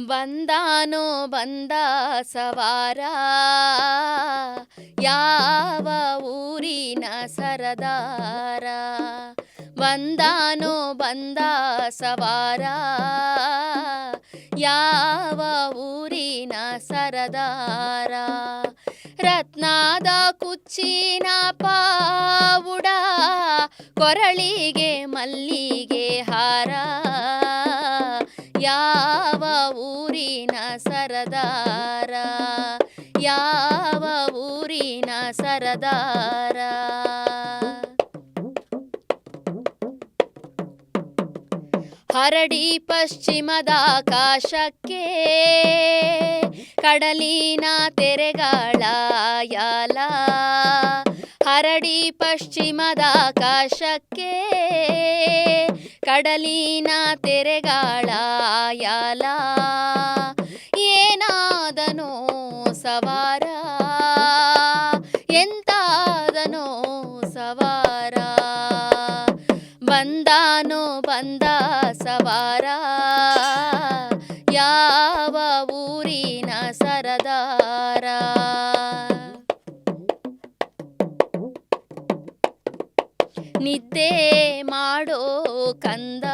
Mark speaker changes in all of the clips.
Speaker 1: ಬಂದಾನೋ ಬಂದ ಸವಾರ, ಯಾವ ಊರಿನ ಸರದಾರ. ಬಂದಾನೋ ಬಂದ ಸವಾರ, ಯಾವ ಊರಿನ ಸರದಾರ. ರತ್ನದ ಕುಚ್ಚಿನ ಪಾವುಡ, ಕೊರಳಿಗೆ ಮಲ್ಲಿಗೆ ಹಾರ. ಯಾವ ಊರಿನ ಸರದಾರ, ಯಾವ ಊರಿನ ಸರದಾರ. ಹರಡಿ ಪಶ್ಚಿಮದ ಆಕಾಶಕ್ಕೆ, ಕಡಲಿನ ತೆರೆಗಳ ಯಾಲ. ಹರಡಿ ಪಶ್ಚಿಮದ ಆಕಾಶಕ್ಕೆ, ಕಡಲಿನ ತೆರೆಗಳ ಯಾಲ. ಏನಾದನೋ ಸವಾರ, ಎಂತಾದನೋ ಸವಾರ. ಬಂದಾನೋ ಬಂದ ಸವಾರ, ಯಾವ ಊರಿನ ಸರದಾರ. ನಿದ್ದೆ ಮಾಡೋ ಕಂದ,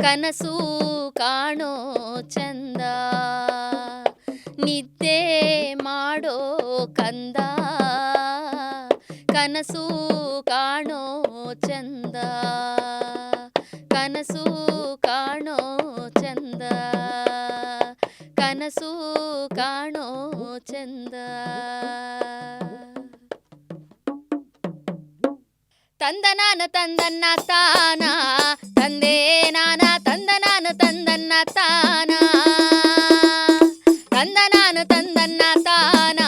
Speaker 1: ಕನಸು ಕಾಣೋ ಚಂದ. ನಿದ್ದೆ ಮಾಡೋ ಕಂದ, ಕನಸು ಕಾಣೋ ಚಂದ. ಕನಸು ಕಾಣೋ ಚಂದ, ಕನಸು ಕಾಣೋ ಚಂದ. ತಂದನಾನ ತಂದನ್ನ ತಾನ, ತಂದೆ ನಾನ ತಂದನಾನ ತಂದನ್ನ ತಾನ. ತಂದನಾನ ತಂದನ್ನ ತಾನ,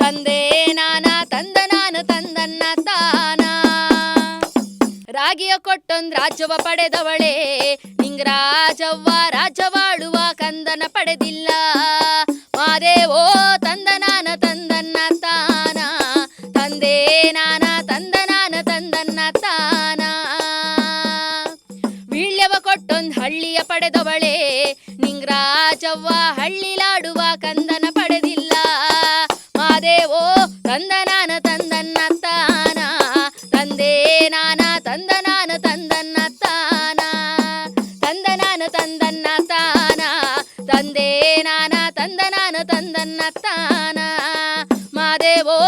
Speaker 1: ತಂದೆ ನಾನ ತಂದನಾನ ತಂದನ್ನ ತಾನ. ರಾಗಿಯ ಕೊಟ್ಟೊಂದು ರಾಜ್ಯವ ಪಡೆದವಳೆ, ನಿಂಗ ರಾಜವ್ವ ರಾಜ್ಯವಾಳುವ ಕಂದನ ಪಡೆದಿಲ್ಲ. ಮಾದೇವೋ ತಂದನಾನ ತಂದನ್ನ ತಾನ, ತಂದೆ ನಾನ ತಂದನಾನ ತಂದನ್ನ ತಾನ. ವೀಳ್ಯವ ಕೊಟ್ಟೊಂದು ಹಳ್ಳಿಯ ಪಡೆದವಳೆ, ನಿಂಗ ರಾಜವ್ವ ಹಳ್ಳಿಲಾಡುವ ಕಂದನ ಪಡೆದಿಲ್ಲ. ಮಾದೇವೋ ತಂದನಾನ ತಂದನ್ನ ತಾನ, ತಂದೆ ನಾನ ತಂದನಾನ ತಂದನ್ನ ತಾನ. ತಂದನಾನ ತಂದನ್ನ ತಾನ, ತಂದೆ ನಾನ ತಂದನಾನ ತಂದನ್ನ ತಾನ. ಮಾದೇವೋ